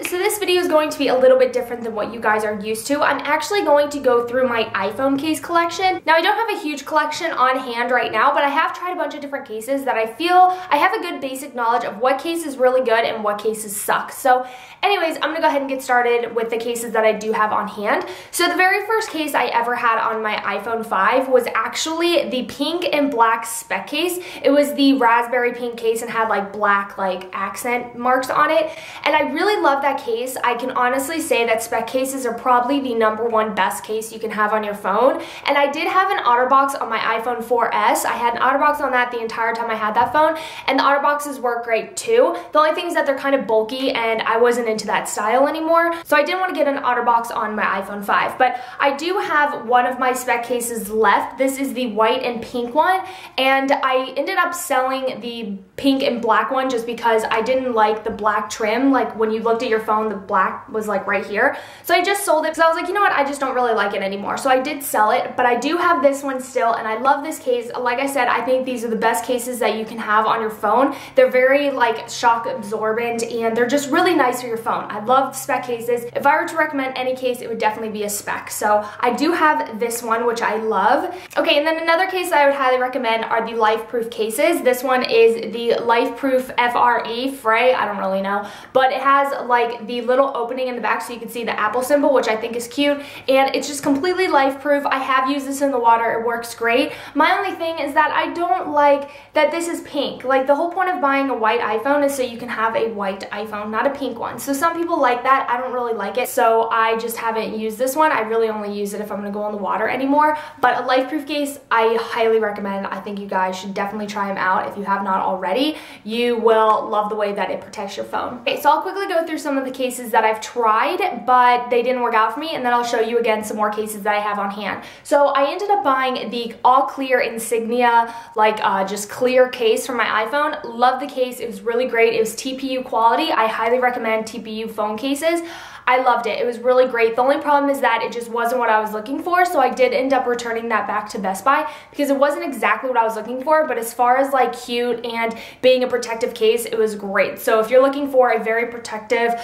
so this video is going to be a little bit different than what you guys are used to. I'm actually going to go through my iPhone case collection. Now I don't have a huge collection on hand right now, but I have tried a bunch of different cases that I feel I have a good basic knowledge of what case is really good and what cases suck. So anyways, I'm gonna go ahead and get started with the cases that I do have on hand. So the very first case I ever had on my iPhone 5 was actually the pink and black spec case. It was the raspberry pink case and had like black like accent marks on it. And I really love that case. I can honestly say that spec cases are probably the #1 best case you can have on your phone. And I did have an OtterBox on my iPhone 4S. I had an OtterBox on that the entire time I had that phone, and the OtterBoxes work great too. The only thing is that they're kind of bulky and I wasn't into that style anymore, so I didn't want to get an OtterBox on my iPhone 5. But I do have one of my spec cases left. This is the white and pink one, and I ended up selling the pink and black one just because I didn't like the black trim. Like when you looked at your phone, the black was like right here. So I just sold it because I was like, you know what, I just don't really like it anymore. So I did sell it, but I do have this one still, and I love this case. Like I said, I think these are the best cases that you can have on your phone. They're very like shock absorbent, and they're just really nice for your phone. I love spec cases. If I were to recommend any case, it would definitely be a spec. So I do have this one, which I love. Okay, and then another case that I would highly recommend are the Life-Proof cases. This one is the Life-Proof FRE, Frey, I don't really know, but it has like the little opening in the back so you can see the Apple symbol, which I think is cute, and it's just completely life-proof. I have used this in the water. It works great. My only thing is that I don't like that this is pink. Like the whole point of buying a white iPhone is so you can have a white iPhone, not a pink one. So some people like that. I don't really like it, so I just haven't used this one. I really only use it if I'm gonna go in the water anymore. But a Life-Proof case, I highly recommend. I think you guys should definitely try them out if you have not already. You will love the way that it protects your phone. Okay, so I'll quickly go through some of the cases that I've tried, but they didn't work out for me, and then I'll show you again some more cases that I have on hand. So I ended up buying the all clear Insignia, like just clear case for my iPhone. Love the case. It was really great. It was TPU quality. I highly recommend TPU phone cases. I loved it. It was really great. The only problem is that it just wasn't what I was looking for, so I did end up returning that back to Best Buy because it wasn't exactly what I was looking for, but as far as like cute and being a protective case, it was great. So if you're looking for a very protective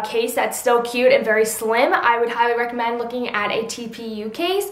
case that's still cute and very slim, I would highly recommend looking at a TPU case.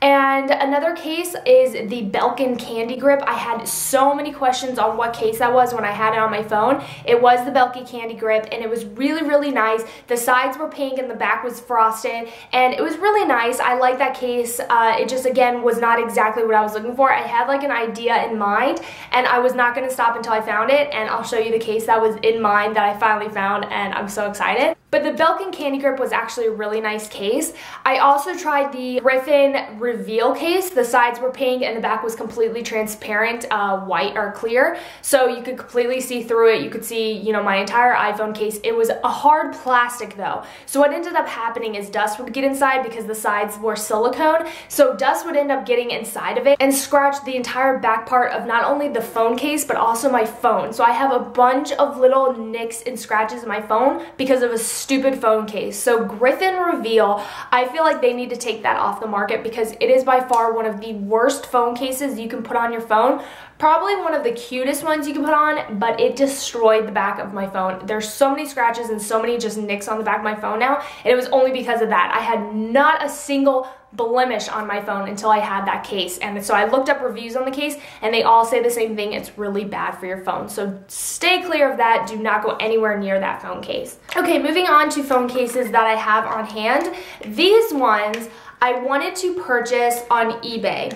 And another case is the Belkin Candy Grip. I had so many questions on what case that was when I had it on my phone. It was the Belkin Candy Grip, and it was really, really nice. The sides were pink and the back was frosted, and it was really nice. I like that case. It just, again, was not exactly what I was looking for. I had like an idea in mind, and I was not gonna stop until I found it, and I'll show you the case that was in mind that I finally found, and I'm so excited. But the Belkin Candy Grip was actually a really nice case. I also tried the Griffin Reveal case. The sides were pink and the back was completely transparent, white or clear. So you could completely see through it. You could see, you know, my entire iPhone case. It was a hard plastic though. So what ended up happening is dust would get inside because the sides were silicone. So dust would end up getting inside of it and scratch the entire back part of not only the phone case, but also my phone. So I have a bunch of little nicks and scratches in my phone because of a stupid phone case. So Griffin Reveal, I feel like they need to take that off the market because it is by far one of the worst phone cases you can put on your phone. Probably one of the cutest ones you can put on, but it destroyed the back of my phone. There's so many scratches and so many just nicks on the back of my phone now, and it was only because of that. I had not a single blemish on my phone until I had that case, and so I looked up reviews on the case and they all say the same thing. It's really bad for your phone, so stay clear of that. Do not go anywhere near that phone case. Okay, moving on to phone cases that I have on hand. These ones I wanted to purchase on eBay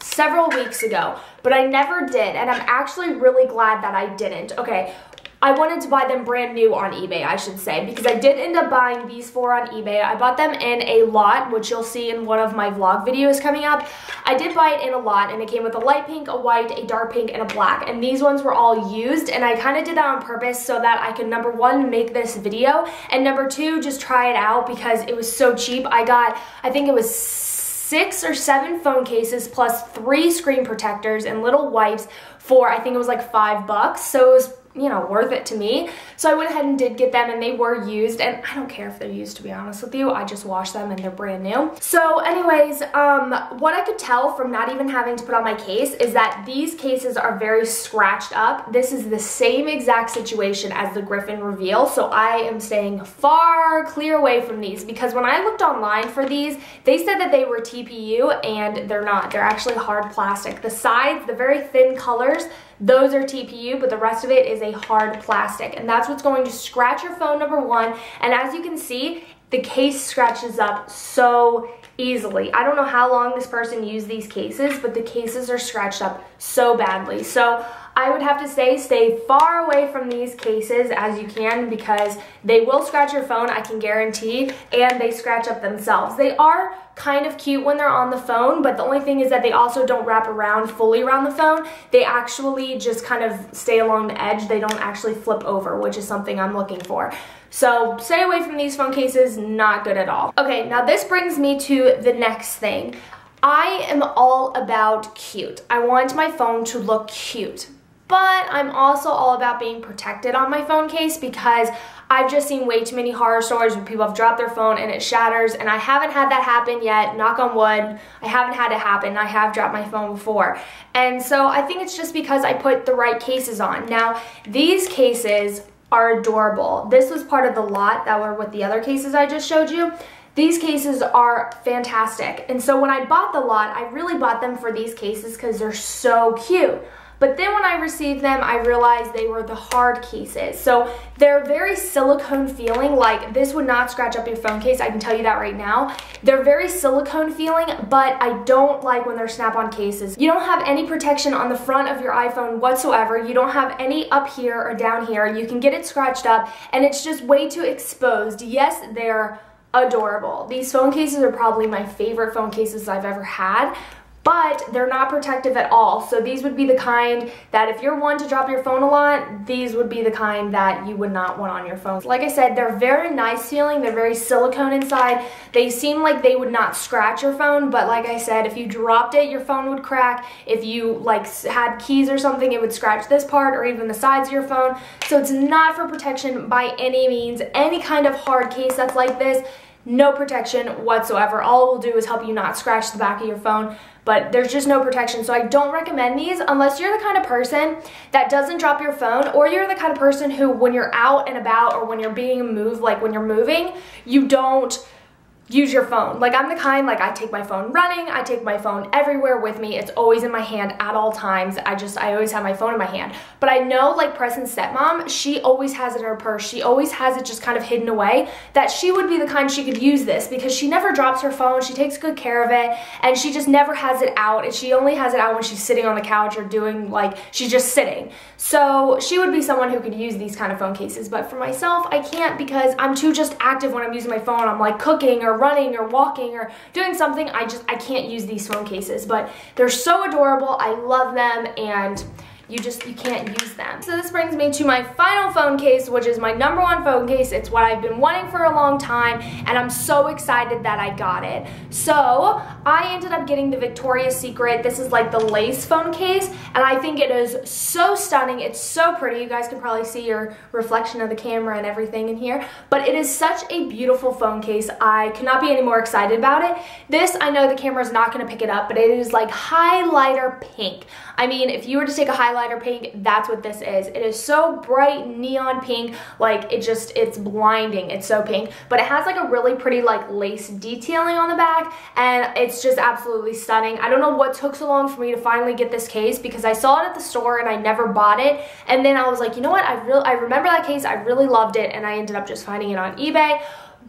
several weeks ago, but I never did, and I'm actually really glad that I didn't. Okay, I wanted to buy them brand new on eBay, I should say, because I did end up buying these 4 on eBay. I bought them in a lot, which you'll see in one of my vlog videos coming up. I did buy it in a lot, and it came with a light pink, a white, a dark pink, and a black, and these ones were all used, and I kind of did that on purpose so that I could, #1, make this video, and #2, just try it out because it was so cheap. I got, I think it was 6 or 7 phone cases plus 3 screen protectors and little wipes for, I think it was like $5. So it was you know, worth it to me. So I went ahead and did get them, and they were used, and I don't care if they're used, to be honest with you. I just washed them and they're brand new. So anyways, what I could tell from not even having to put on my case is that these cases are very scratched up. This is the same exact situation as the Griffin Reveal, so I am staying far clear away from these, because when I looked online for these, they said that they were TPU, and they're not. They're actually hard plastic. The sides, the very thin colors, those are TPU, but the rest of it is a hard plastic, and that's what's going to scratch your phone, number one. And as you can see, the case scratches up so easily. I don't know how long this person used these cases, but the cases are scratched up so badly. So I would have to say stay far away from these cases as you can, because they will scratch your phone, I can guarantee, and they scratch up themselves. They are kind of cute when they're on the phone, but the only thing is that they also don't wrap around fully around the phone. They actually just kind of stay along the edge. They don't actually flip over, which is something I'm looking for. So stay away from these phone cases, not good at all. Okay, now this brings me to the next thing. I am all about cute. I want my phone to look cute, but I'm also all about being protected on my phone case, because I've just seen way too many horror stories where people have dropped their phone and it shatters, and I haven't had that happen yet, knock on wood. I haven't had it happen. I have dropped my phone before. And so I think it's just because I put the right cases on. Now, these cases are adorable. This was part of the lot that were with the other cases I just showed you. These cases are fantastic. And so when I bought the lot, I really bought them for these cases because they're so cute. But then when I received them, I realized they were the hard cases. So they're very silicone feeling. Like, this would not scratch up your phone case, I can tell you that right now. They're very silicone feeling, but I don't like when they're snap-on cases. You don't have any protection on the front of your iPhone whatsoever. You don't have any up here or down here. You can get it scratched up, and it's just way too exposed. Yes, they're adorable. These phone cases are probably my favorite phone cases I've ever had, but they're not protective at all. So these would be the kind that if you're one to drop your phone a lot, these would be the kind that you would not want on your phone. Like I said, they're very nice feeling. They're very silicone inside. They seem like they would not scratch your phone, but like I said, if you dropped it, your phone would crack. If you like had keys or something, it would scratch this part or even the sides of your phone. So it's not for protection by any means. Any kind of hard case that's like this, no protection whatsoever. All it will do is help you not scratch the back of your phone, but there's just no protection. So I don't recommend these unless you're the kind of person that doesn't drop your phone, or you're the kind of person who, when you're out and about or when you're being moved, like when you're moving, you don't use your phone. Like, I'm the kind, like, I take my phone running, I take my phone everywhere with me. It's always in my hand at all times. I always have my phone in my hand. But I know, like, Preston's stepmom, she always has it in her purse. She always has it just kind of hidden away, that she would be the kind she could use this, because she never drops her phone. She takes good care of it, and she just never has it out, and she only has it out when she's sitting on the couch or doing, like, she's just sitting. So she would be someone who could use these kind of phone cases. But for myself, I can't, because I'm too just active when I'm using my phone. I'm like cooking or running or walking or doing something. I can't use these phone cases, but they're so adorable. I love them, and you can't use them. So this brings me to my final phone case, which is my #1 phone case. It's what I've been wanting for a long time, and I'm so excited that I got it. So I ended up getting the Victoria's Secret. This is like the lace phone case, and I think it is so stunning. It's so pretty. You guys can probably see your reflection of the camera and everything in here, but it is such a beautiful phone case. I could not be any more excited about it. This, I know the camera is not going to pick it up, but it is like highlighter pink. I mean, if you were to take a highlighter pink, that's what this is. It is so bright neon pink, like it's blinding. It's so pink, but it has like a really pretty like lace detailing on the back, and it's just absolutely stunning. I don't know what took so long for me to finally get this case, because I saw it at the store and I never bought it, and then I was like, you know what, I remember that case, I really loved it, and I ended up just finding it on eBay.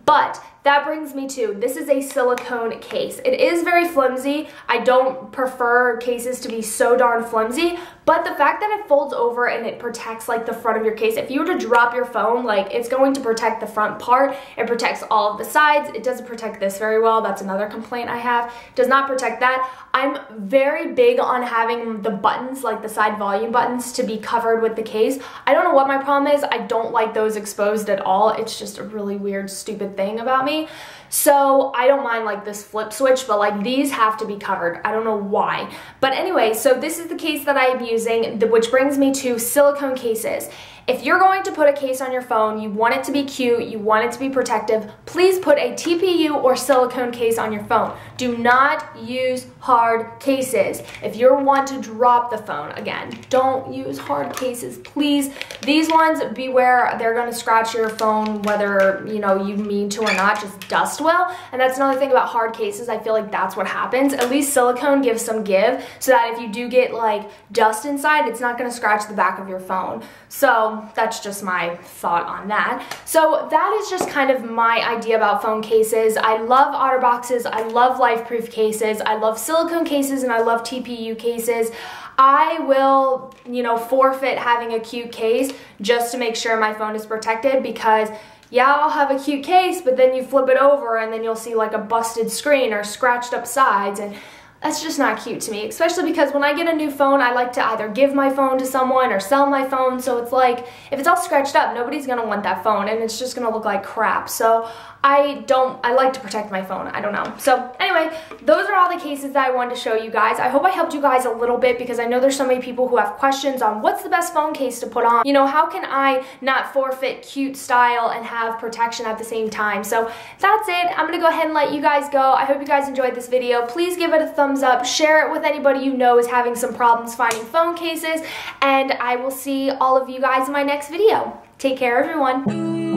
But that brings me to, this is a silicone case. It is very flimsy. I don't prefer cases to be so darn flimsy, but the fact that it folds over and it protects like the front of your case, if you were to drop your phone, like, it's going to protect the front part. It protects all of the sides. It doesn't protect this very well. That's another complaint I have. It does not protect that. I'm very big on having the buttons, like the side volume buttons, to be covered with the case. I don't know what my problem is. I don't like those exposed at all. It's just a really weird, stupid thing about me. So I don't mind like this flip switch, but like these have to be covered. I don't know why. But anyway, so this is the case that I am using, which brings me to silicone cases. if you're going to put a case on your phone, you want it to be cute, you want it to be protective, please put a TPU or silicone case on your phone. Do not use hard cases. If you're one to drop the phone, again, don't use hard cases, please. These ones, beware, they're gonna scratch your phone whether you mean to or not, just dust will. And that's another thing about hard cases, I feel like that's what happens. At least silicone gives some give so that if you do get like dust inside, it's not gonna scratch the back of your phone. So that's just my thought on that. So that is just kind of my idea about phone cases. I love OtterBoxes, I love LifeProof cases, I love silicone cases, and I love TPU cases. I will, forfeit having a cute case just to make sure my phone is protected, because yeah, I'll have a cute case, but then you flip it over and then you'll see like a busted screen or scratched up sides, and that's just not cute to me, especially because when I get a new phone, I like to either give my phone to someone or sell my phone. So it's like, if it's all scratched up, nobody's gonna want that phone and it's just gonna look like crap. So I like to protect my phone, I don't know. So anyway, those are all the cases that I wanted to show you guys. I hope I helped you guys a little bit, because I know there's so many people who have questions on what's the best phone case to put on. How can I not forfeit cute style and have protection at the same time? So that's it. I'm gonna go ahead and let you guys go. I hope you guys enjoyed this video. Please give it a thumbs up, share it with anybody you know is having some problems finding phone cases, and I will see all of you guys in my next video. Take care, everyone.